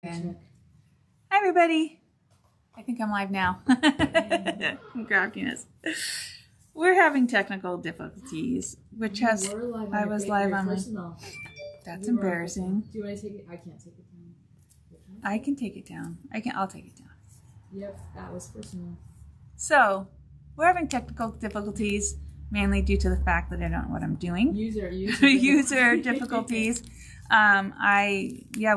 And hi everybody. I think I'm live now. I'm grabbing us. We're having technical difficulties, which has I was live on my. That's embarrassing. Do you want to take it? I can't take it down. I can take it down. I'll take it down. Yep, that was personal. So we're having technical difficulties, mainly due to the fact that I don't know what I'm doing. User difficulties.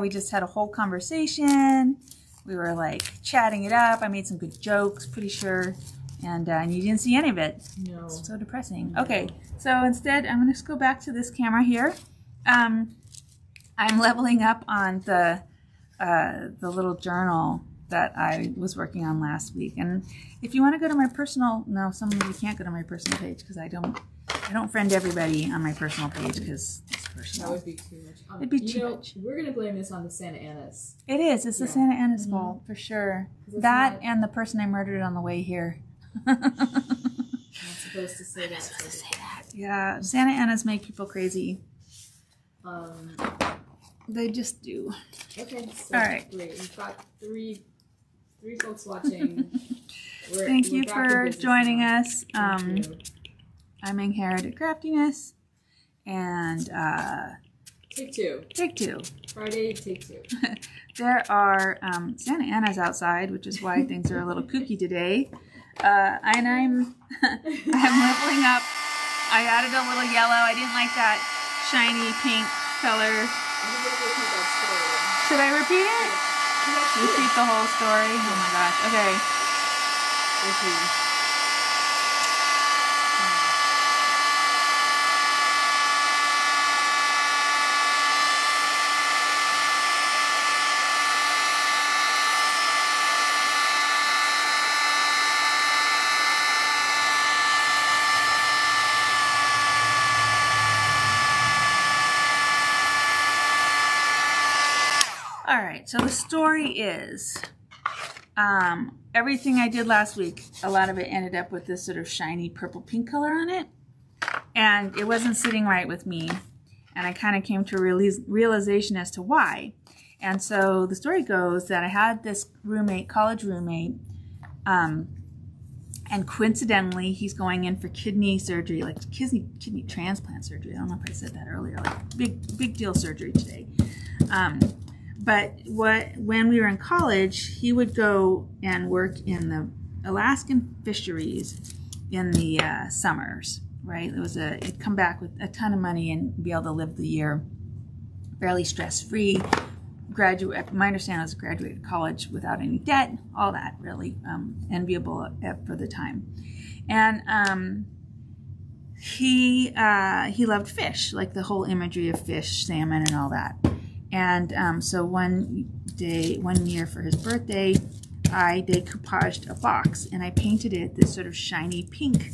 We just had a whole conversation. We were like chatting it up. I made some good jokes, pretty sure. And you didn't see any of it. No. It's so depressing. No. Okay, so instead I'm going to go back to this camera here. I'm leveling up on the little journal that I was working on last week. And if you want to go to my personal, no, some of you can't go to my personal page because I don't friend everybody on my personal page because it's personal. That would be too much. It'd be too much. We're going to blame this on the Santa Anas. It is. It's the Santa Anas fault, for sure. That and the person I murdered on the way here. I'm not supposed to say that. Yeah, Santa Anas make people crazy. They just do. Okay, so all right. Great. We've got three folks watching. Thank you for joining us. I'm Angharad at Craftiness, and Take two. Take two. Friday, take two. There are Santa Ana's outside, which is why things are a little kooky today. And I'm leveling up. I added a little yellow. I didn't like that shiny pink color. Should I repeat it? Yeah. Repeat the whole story? Oh my gosh. Okay. All right, so the story is everything I did last week, a lot of it ended up with this sort of shiny purple pink color on it, and it wasn't sitting right with me, and I kind of came to a realization as to why. And so the story goes that I had this roommate, college roommate, and coincidentally he's going in for kidney surgery, like kidney transplant surgery. I don't know if I said that earlier, like big deal surgery today. But when we were in college, he would go and work in the Alaskan fisheries in the summers, right? It'd come back with a ton of money and be able to live the year fairly stress-free. My understanding was graduated college without any debt, all that really enviable for the time. And he loved fish, like the whole imagery of fish, salmon, and all that. And so one year for his birthday, I decoupaged a box and I painted it this sort of shiny pink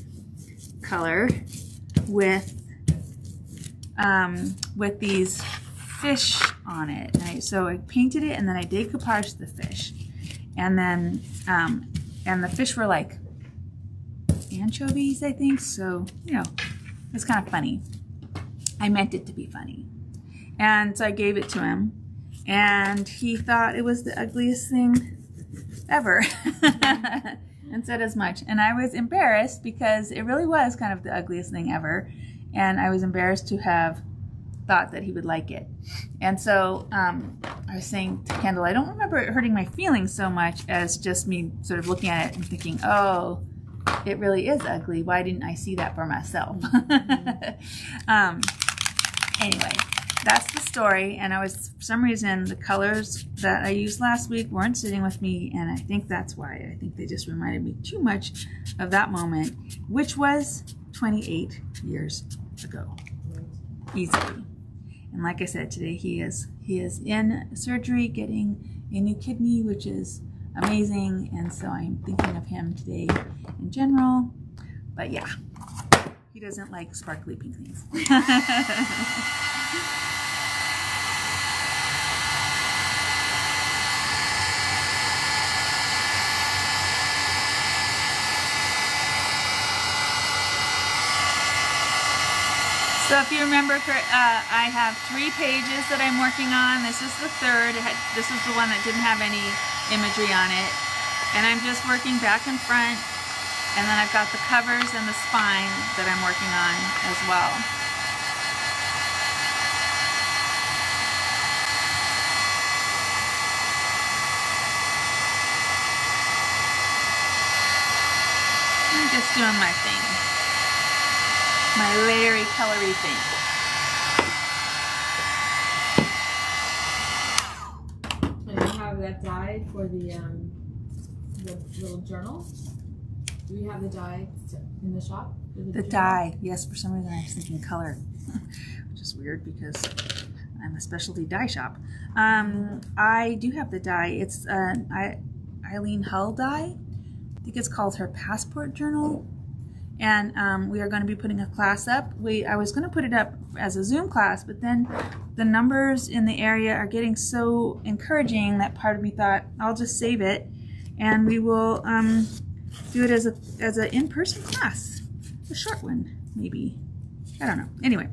color with these fish on it. So I painted it and then I decoupaged the fish, and then and the fish were like anchovies, I think. So it's kind of funny. I meant it to be funny. And so I gave it to him, and he thought it was the ugliest thing ever, and said as much. And I was embarrassed because it really was kind of the ugliest thing ever, and I was embarrassed to have thought that he would like it. And so I was saying to Kendall, I don't remember it hurting my feelings so much as just me sort of looking at it and thinking, oh, it really is ugly. Why didn't I see that for myself? Anyway. That's the story, and for some reason, the colors that I used last week weren't sitting with me, and I think that's why. I think they just reminded me too much of that moment, which was 28 years ago, easily. And like I said, today he is in surgery, getting a new kidney, which is amazing, and so I'm thinking of him today in general. But yeah, he doesn't like sparkly pink things. So if you remember, I have 3 pages that I'm working on. This is the third. This is the one that didn't have any imagery on it. And I'm just working back and front. And then I've got the covers and the spine that I'm working on as well. I'm just doing my thing. My layery, colory thing. And you have that die for the little journal? Do we have the die in the shop? The die, yes, for some reason I was thinking color, which is weird because I'm a specialty die shop. I do have the die. It's Eileen Hull die. I think it's called her Passport Journal. And we are going to be putting a class up. I was going to put it up as a Zoom class, but then the numbers in the area are getting so encouraging that part of me thought I'll just save it, and we will do it as an in-person class, a short one maybe. I don't know. Anyway,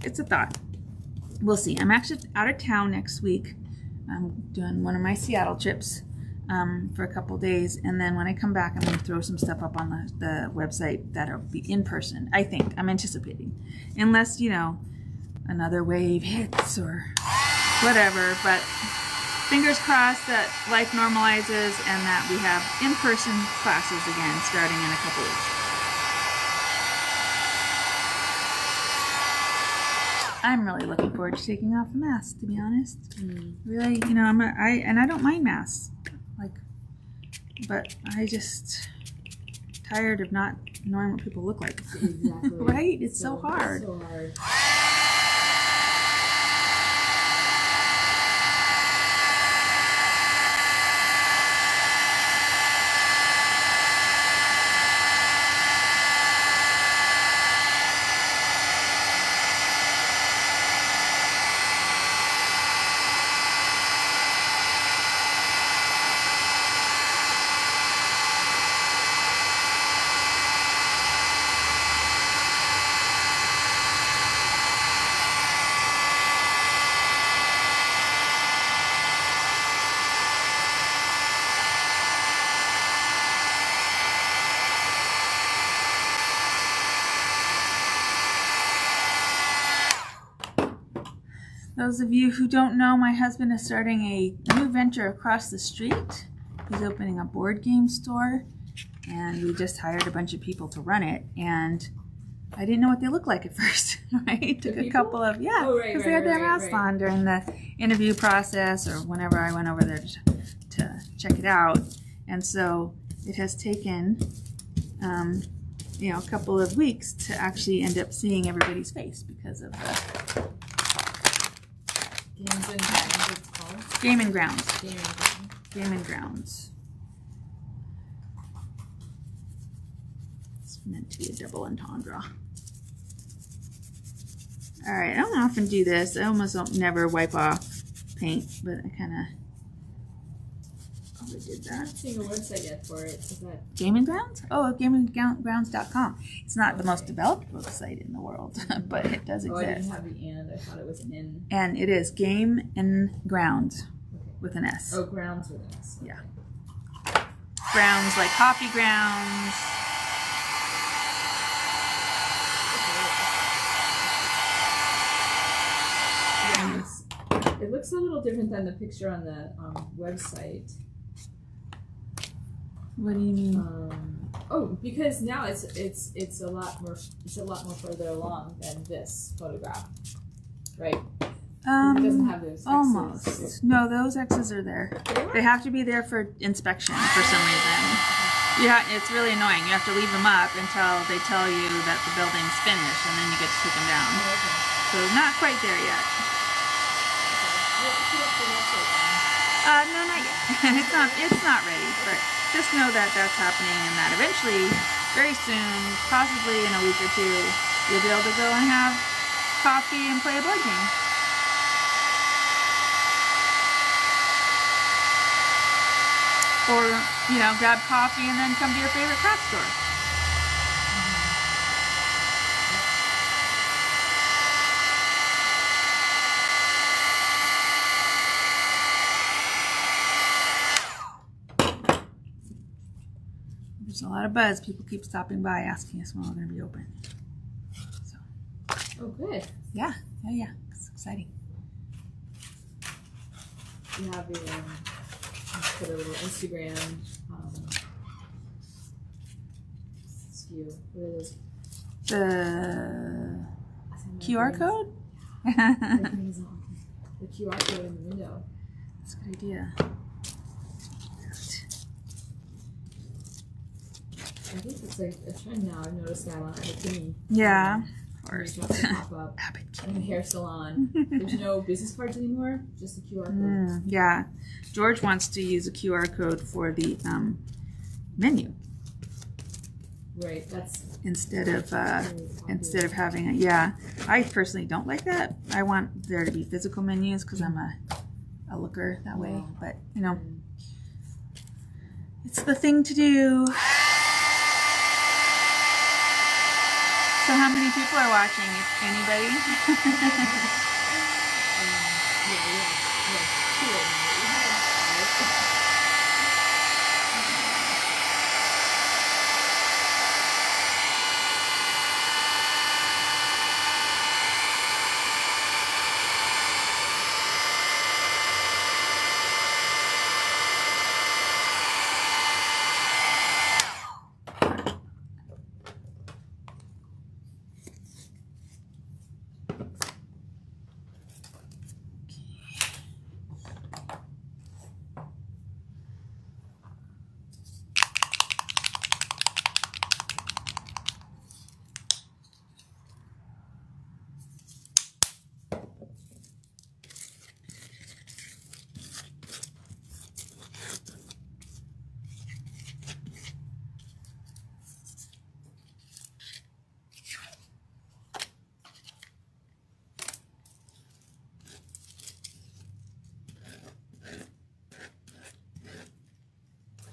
it's a thought. We'll see. I'm actually out of town next week. I'm doing one of my Seattle trips. For a couple days, and then when I come back I'm going to throw some stuff up on the website that'll be in person. I think, I'm anticipating, unless, you know, another wave hits or whatever, but fingers crossed that life normalizes and that we have in-person classes again starting in a couple weeks. I'm really looking forward to taking off the mask, to be honest. Really, you know, I don't mind masks. But I just tired of not knowing what people look like. Exactly. Right? It's so hard. It's so hard. Those of you who don't know, my husband is starting a new venture across the street. He's opening a board game store, and we just hired a bunch of people to run it, and I didn't know what they looked like at first, right? It took a couple of, because they had their masks on during the interview process or whenever I went over there to check it out. And so it has taken, you know, a couple of weeks to actually end up seeing everybody's face because of the Games and Grounds, it's called. Game and Grounds. Game and Grounds. Game and Grounds. It's meant to be a double entendre. Alright, I don't often do this. I almost don't never wipe off paint, but I kind of probably did I'm that. not seeing a website yet for it. Is that Game and Grounds? Oh, gameandgrounds.com. It's not the most developed website in the world, but it does I didn't exist. have the and. I thought it was an in. And it is Game and Grounds with an S. Oh, Grounds with an S. Okay. Yeah. Grounds like coffee grounds. Yeah, it looks a little different than the picture on the website. What do you mean? Oh, because now it's a lot more further along than this photograph, right? It doesn't have those X's. Almost. No, those X's are there. They have to be there for inspection for some reason. Yeah, it's really annoying. You have to leave them up until they tell you that the building's finished, and then you get to take them down. Oh, okay. So not quite there yet. No, not yet. It's not ready, but just know that that's happening, and that eventually, very soon, possibly in a week or two, you'll be able to go and have coffee and play a board game. Or, you know, grab coffee and then come to your favorite craft store. There's a lot of buzz. People keep stopping by asking us when we're going to be open. So. Oh, good. Yeah. It's exciting. You have your put a little Instagram. What are those? The QR code? The QR code in the window. That's a good idea. I think it's like a trend now. I've noticed that on Bikini. Yeah, of course. Pop up in the hair salon. There's no business cards anymore, just the QR code. Yeah, George wants to use a QR code for the menu. Right, that's instead of having it. Yeah, I personally don't like that. I want there to be physical menus because I'm a looker that way. But you know, it's the thing to do. So how many people are watching? Anybody?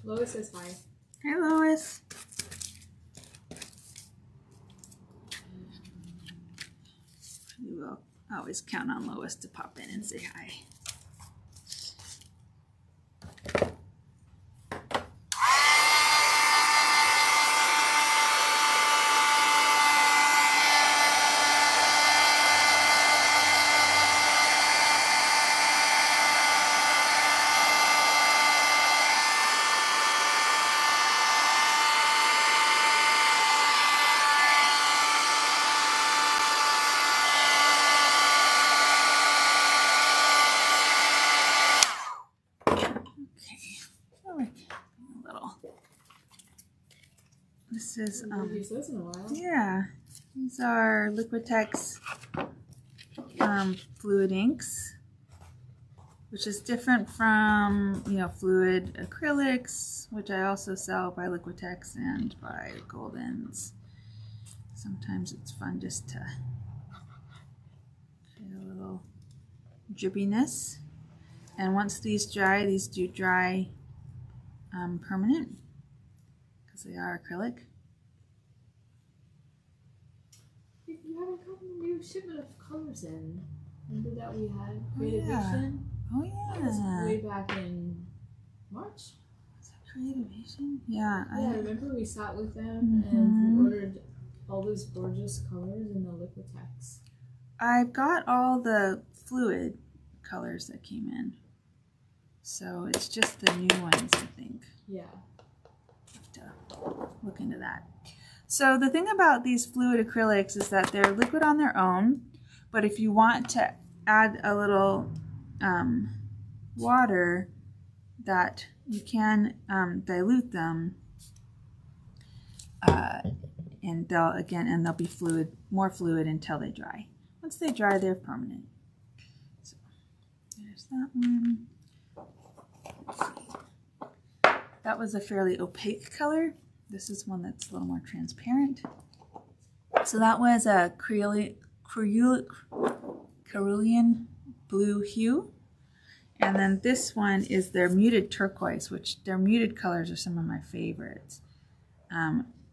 Lois says hi. Hi, Lois. We will always count on Lois to pop in and say hi. This is used those in a while. Yeah, these are Liquitex fluid inks, which is different from fluid acrylics, which I also sell by Liquitex and by Golden's. Sometimes it's fun just to create a little drippiness. And once these dry, these do dry permanent because they are acrylic. You haven't gotten a new shipment of colors in. Remember that we had Creativation? Oh yeah. That was way back in March. Was that Creativation? Yeah. Yeah, I remember we sat with them and we ordered all those gorgeous colors in the Liquitex. I've got all the fluid colors that came in. So it's just the new ones, I think. Yeah. Have to look into that. So the thing about these fluid acrylics is that they're liquid on their own, but if you want to add a little water, that you can dilute them, and they'll be more fluid until they dry. Once they dry, they're permanent. So there's that one. Let's see. That was a fairly opaque color. This is one that's a little more transparent. So that was a cerulean blue hue. And then this one is their muted turquoise, which their muted colors are some of my favorites.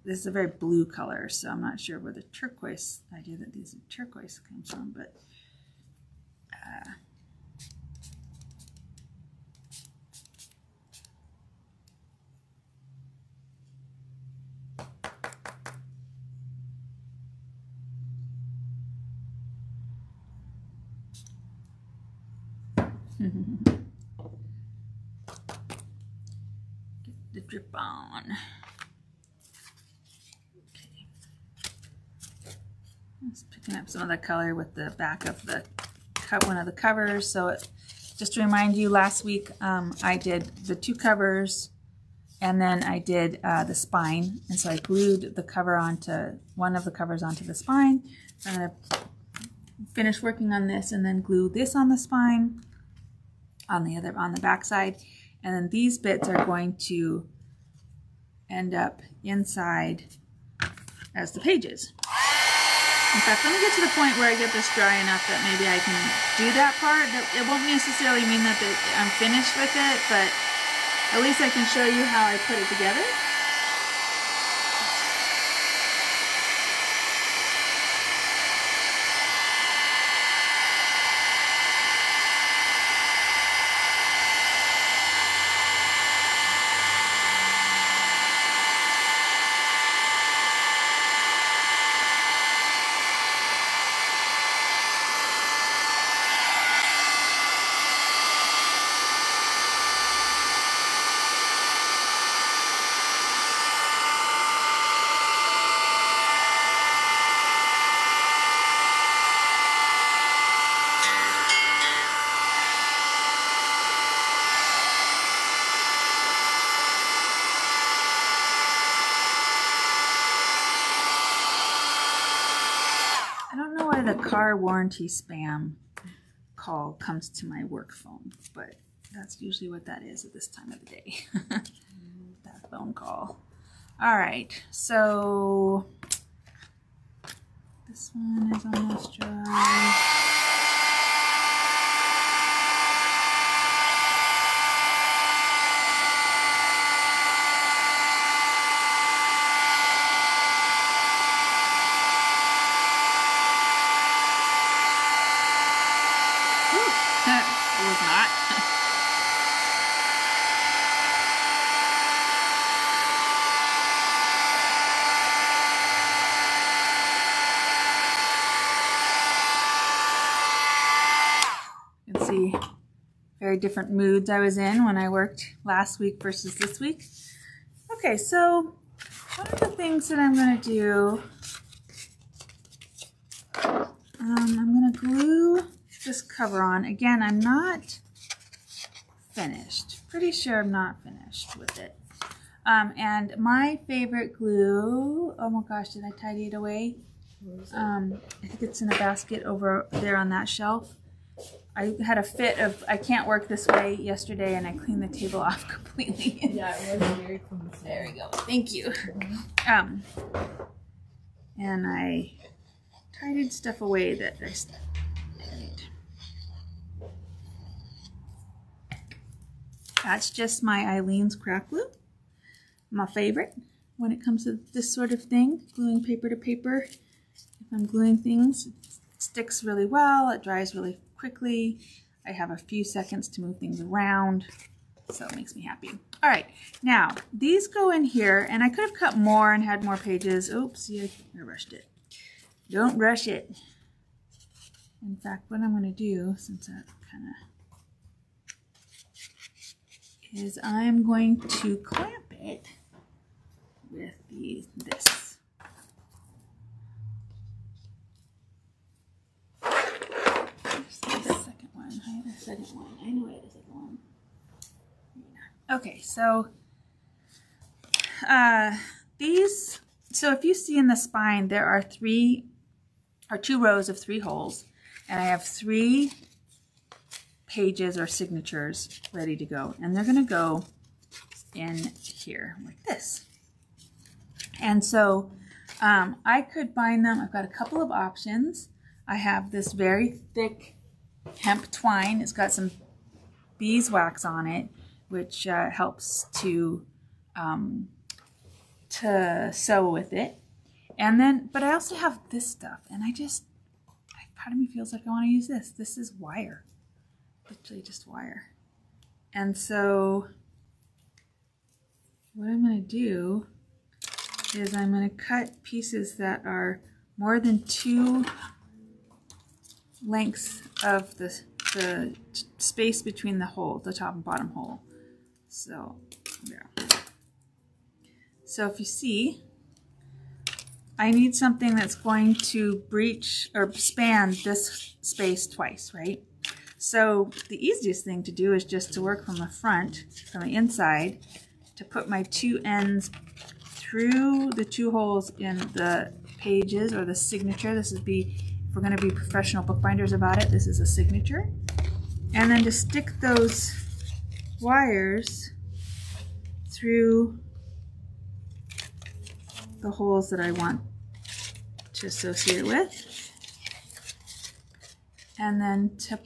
This is a very blue color, so I'm not sure where the turquoise idea that these are turquoise comes from, but Get the drip on. Okay. Just picking up some of the color with the back of the one of the covers. So just to remind you, last week I did the 2 covers, and then I did the spine, and so I glued the cover onto one of the covers onto the spine. So I'm going to finish working on this and then glue this on the spine on the back side, and then these bits are going to end up inside as the pages. In fact, let me get to the point where I get this dry enough that maybe I can do that part. It won't necessarily mean that I'm finished with it, but at least I can show you how I put it together. The car warranty spam call comes to my work phone, but that's usually what that is at this time of the day. That phone call. All right, so this one is almost dry. It was not. You can see very different moods I was in when I worked last week versus this week. Okay, so one of the things that I'm going to do, I'm going to glue this cover on. Again, I'm not finished. Pretty sure I'm not finished with it. And my favorite glue, oh my gosh, did I tidy it away? I think it's in a basket over there on that shelf. I had a fit of, I can't work this way yesterday, and I cleaned the table off completely. Yeah, it was very clean. There we go. Thank you. And I tidied stuff away that I That's just my Eileen's craft glue. My favorite when it comes to this sort of thing, gluing paper to paper. If I'm gluing things, it sticks really well, it dries really quickly. I have a few seconds to move things around, so it makes me happy. All right, now these go in here, and I could have cut more and had more pages. Oops, I rushed it. Don't rush it. In fact, what I'm going to do, since that kind of is I'm going to clamp it with this. There's the second one. I had a second one. I knew I had a second one. Okay, so these. So if you see in the spine, there are 2 rows of 3 holes, and I have 3 pages or signatures ready to go, and they're going to go in here like this. And so I could bind them. I've got a couple of options. I have this very thick hemp twine. It's got some beeswax on it, which helps to sew with it. And then, but I also have this stuff, and part of me feels like I want to use this. This is wire. Literally just wire. And so what I'm going to do is I'm going to cut pieces that are more than 2 lengths of the the space between the hole, the top and bottom hole. So there. So if you see, I need something that's going to breach or span this space twice, right? So the easiest thing to do is just to work from the front, from the inside, to put my two ends through the two holes in the pages or the signature. This would be, if we're going to be professional bookbinders about it, this is a signature. And then to stick those wires through the holes that I want to associate it with. And then to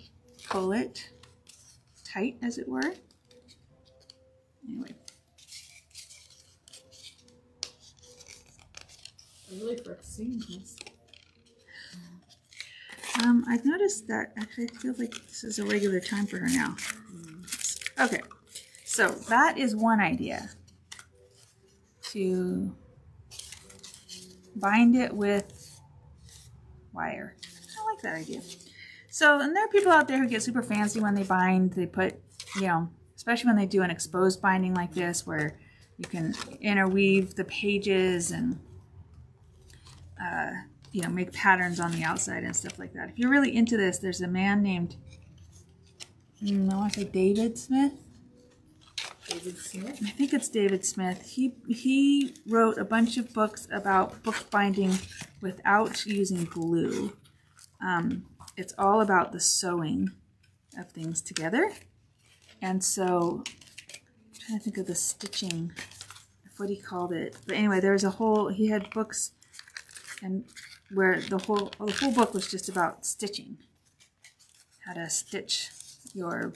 pull it tight, as it were. Anyway. I really forgot seeing this. I've noticed that actually it feels like this is a regular time for her now. Okay, so that is one idea. To bind it with wire. I like that idea. So, and there are people out there who get super fancy when they bind. They put, you know, especially when they do an exposed binding like this, where you can interweave the pages and, you know, make patterns on the outside and stuff like that. If you're really into this, there's a man named, I want to say David Smith. David Smith? I think it's David Smith. He wrote a bunch of books about bookbinding without using glue. It's all about the sewing of things together. And so, I'm trying to think of the stitching, of what he called it. But anyway, there's a whole, he had books and where the whole book was just about stitching. How to stitch your,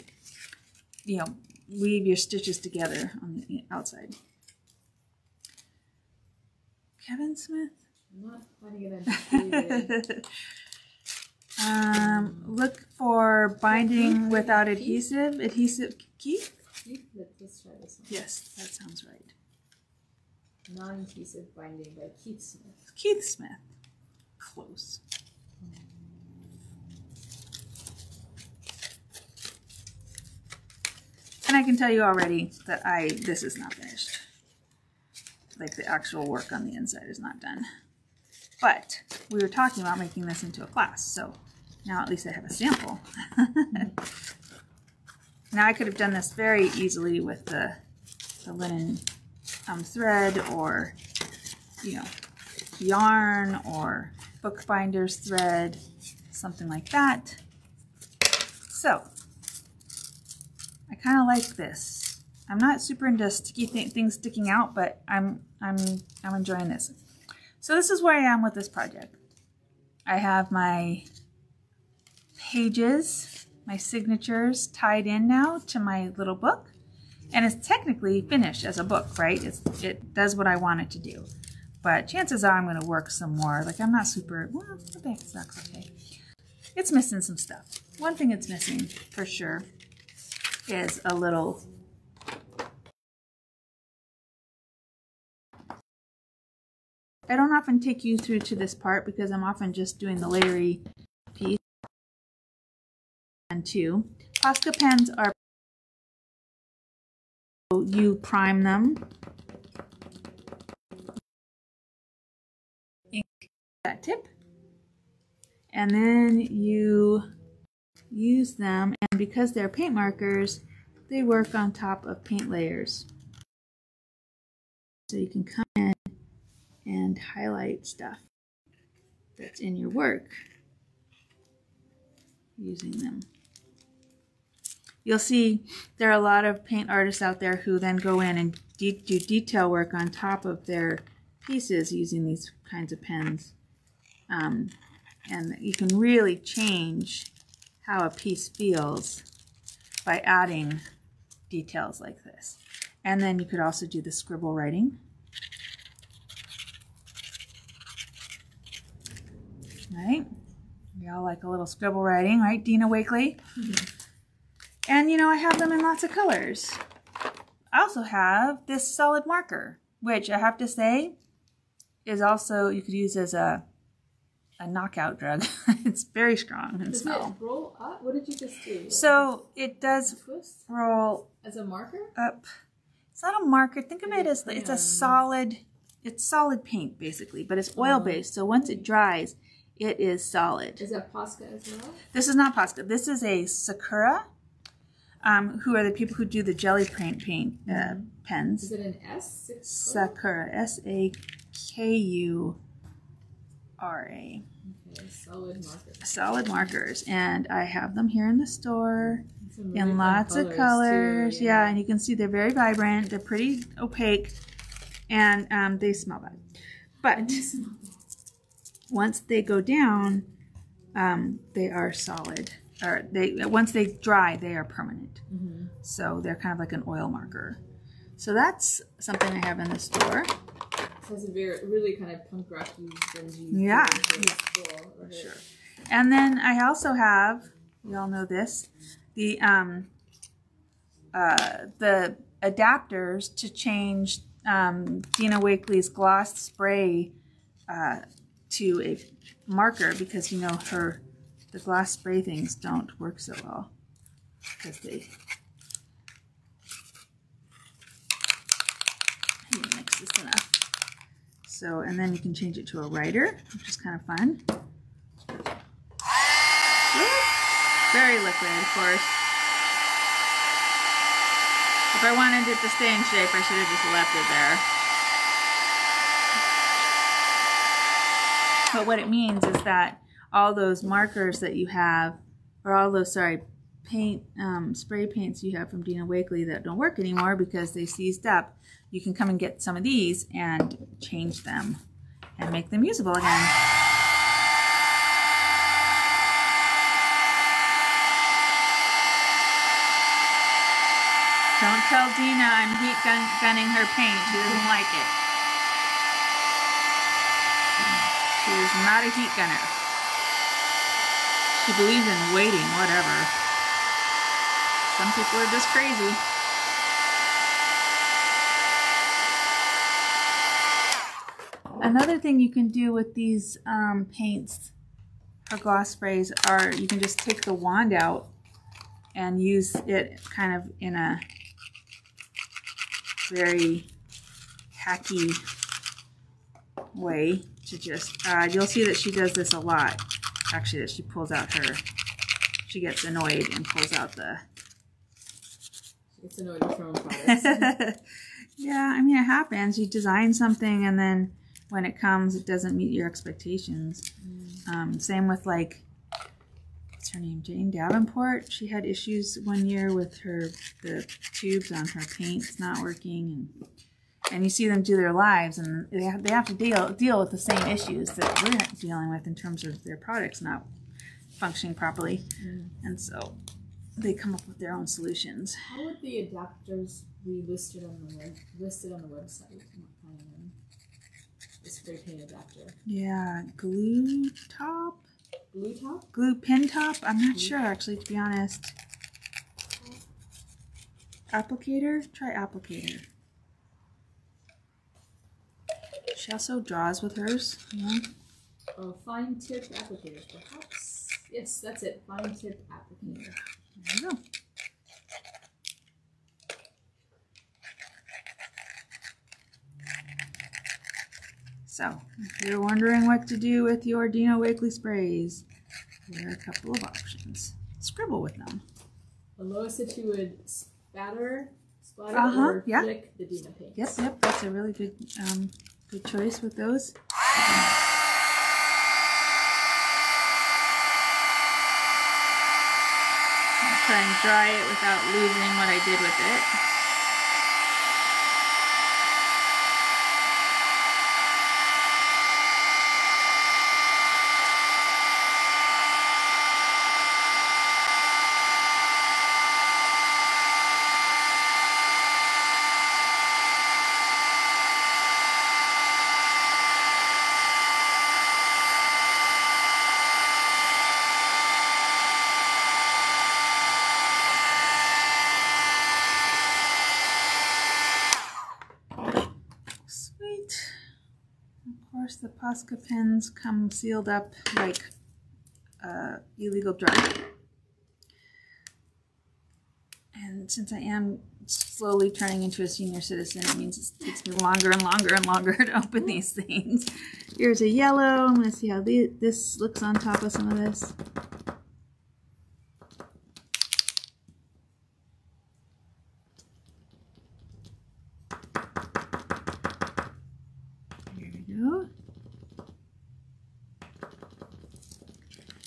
you know, weave your stitches together on the outside. Kevin Smith? I'm not finding it on look for binding without adhesive. Adhesive Keith? Keith? Let's try this one. Yes, that sounds right. Non-adhesive binding by Keith Smith. Keith Smith. Close. And I can tell you already that this is not finished. Like the actual work on the inside is not done. But we were talking about making this into a class, so now at least I have a sample. Now I could have done this very easily with the linen thread, or, you know, yarn or bookbinder's thread, something like that. So I kind of like this. I'm not super into sticky things sticking out, but I'm enjoying this. So this is where I am with this project. I have my pages, my signatures tied in now to my little book, and it's technically finished as a book, right? It does what I want it to do, but chances are I'm going to work some more. Like, I'm not super, well, the back sucks, okay. It's missing some stuff. One thing it's missing for sure is a little I don't often take you through to this part because I'm often just doing the layery piece. And two, POSCA pens are, you prime them, ink that tip, and then you use them, and because they're paint markers, they work on top of paint layers. So you can come in and highlight stuff that's in your work using them. You'll see there are a lot of paint artists out there who then go in and do detail work on top of their pieces using these kinds of pens. And you can really change how a piece feels by adding details like this. And then you could also do the scribble writing. Right? We all like a little scribble writing, right, Dina Wakely? And, you know, I have them in lots of colors. I also have this solid marker, which I have to say is also, you could use as a a knockout drug. It's very strong in Does smell. it roll up? What did you just do? So it does Twist? roll As a marker? up. It's not a marker. Think of it as it's a solid. It's solid paint basically, but it's oil based. So once it dries, it is solid. Is that POSCA as well? This is not POSCA. This is a Sakura, who are the people who do the jelly paint pens. Is it an S? Sakura. S-A-K-U-R-A. Okay, solid markers. Solid markers. And I have them here in the store Really in lots of colors. Too, yeah, and you can see they're very vibrant. They're pretty opaque. And they smell bad. But once they go down, they are solid. Or once they dry, they are permanent. Mm-hmm. So they're kind of like an oil marker. So that's something I have in the store. So it's a really kind of punk rocky, grungy. Yeah. Cool. Sure. And then I also have, you all know this, the adapters to change Dina Wakley's gloss spray to a marker, because you know the gloss spray things don't work so well because they mix this enough. So, and then you can change it to a writer, which is kind of fun. Very liquid, of course. If I wanted it to stay in shape, I should have just left it there. But what it means is that all those markers that you have, or all those, paint, spray paints you have from Dina Wakley that don't work anymore because they seized up, you can come and get some of these and change them and make them usable again. Don't tell Dina I'm heat gunning her paint. She doesn't like it. She is not a heat gunner. She believes in waiting, whatever. Some people are just crazy. Another thing you can do with these paints or gloss sprays are you can just take the wand out and use it kind of in a very hacky way to just, you'll see that she does this a lot, actually, that she pulls out she gets annoyed and pulls out the... She gets annoyed with her own products. Yeah, I mean, it happens. You design something and then when it comes, it doesn't meet your expectations. Same with what's her name, Jane Davenport. She had issues one year with the tubes on her paints not working, and you see them do their lives, and they have to deal with the same issues that we're dealing with in terms of their products not functioning properly, and so they come up with their own solutions. How would the adapters be listed on the website? I'm not finding them. The spray paint adapter. Yeah, glue top. Glue top? Glue pin top? I'm not sure, actually, to be honest. Applicator? Try applicator. She also draws with hers. Yeah. Oh, fine tip applicator, perhaps? Yes, that's it. Fine tip applicator. There you go. So, if you're wondering what to do with your Dina Wakley sprays, there are a couple of options. Scribble with them. Lois said she would splatter or flick the Dina paints. Yep, that's a really good good choice with those. I'll try and dry it without losing what I did with it. course, the POSCA pens come sealed up like illegal drug. And since I am slowly turning into a senior citizen, it means it takes me longer and longer and longer to open these things. Here's a yellow. I'm going to see how this looks on top of some of this. Here we go.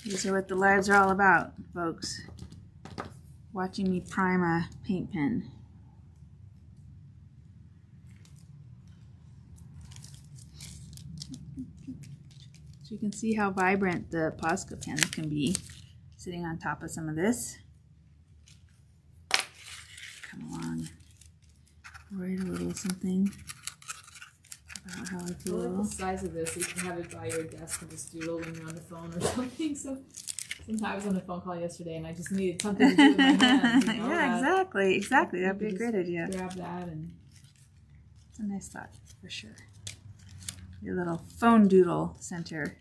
These are what the lives are all about, folks. Watching me prime a paint pen. So you can see how vibrant the POSCA pen can be sitting on top of some of this. Come along. Write a little something about how I feel. I like the size of this. You can have it by your desk and just doodle when you're on the phone or something. So sometimes I was on a phone call yesterday and I just needed something to do with my hands. You know, yeah, exactly. That'd be a great idea. Grab that and... It's a nice thought, for sure. Your little phone doodle center.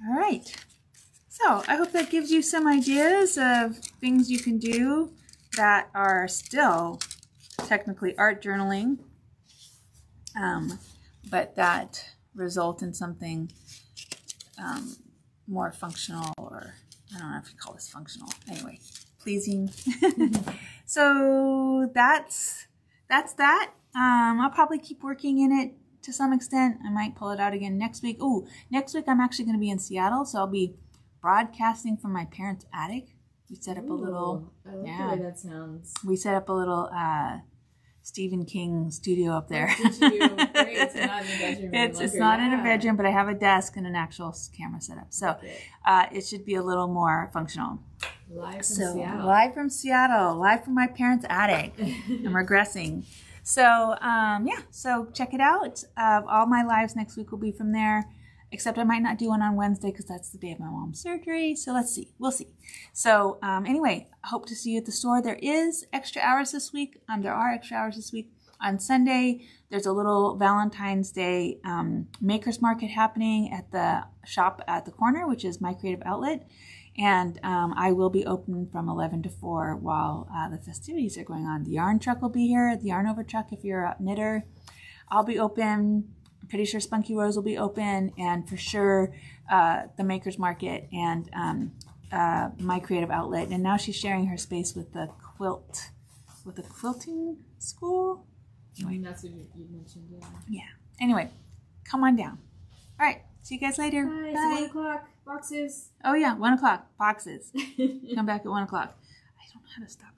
All right. So I hope that gives you some ideas of things you can do that are still technically art journaling, but that result in something more functional, or I don't know if you call this functional. Anyway, pleasing. So that's that. I'll probably keep working in it to some extent. I might pull it out again next week. Oh, next week I'm actually going to be in Seattle, so I'll be broadcasting from my parents' attic. We set up a little... I like the way that sounds. We set up a little Stephen King studio up there. Did you? Great. It's not in a bedroom. It's not in a bedroom, but I have a desk and an actual camera set up. So it should be a little more functional. Live from Seattle. Live from Seattle. Live from my parents' attic. I'm regressing. So, so check it out. All my lives next week will be from there, except I might not do one on Wednesday because that's the day of my mom's surgery. So let's see. We'll see. So anyway, I hope to see you at the store. There is extra hours this week. There are extra hours this week. On Sunday, there's a little Valentine's Day makers market happening at the shop at the corner, which is My Creative Outlet. And I will be open from 11 to 4 while the festivities are going on. The yarn truck will be here, the Yarn Over truck if you're a knitter. I'll be open. I'm pretty sure Spunky Rose will be open. And for sure, the Makers Market and My Creative Outlet. And now she's sharing her space with the quilting school. Anyway. That's what you mentioned, yeah. Yeah. Anyway, come on down. All right. See you guys later. Bye. Bye. It's 1 o'clock. Boxes. Oh, yeah. 1 o'clock. Boxes. Come back at 1 o'clock. I don't know how to stop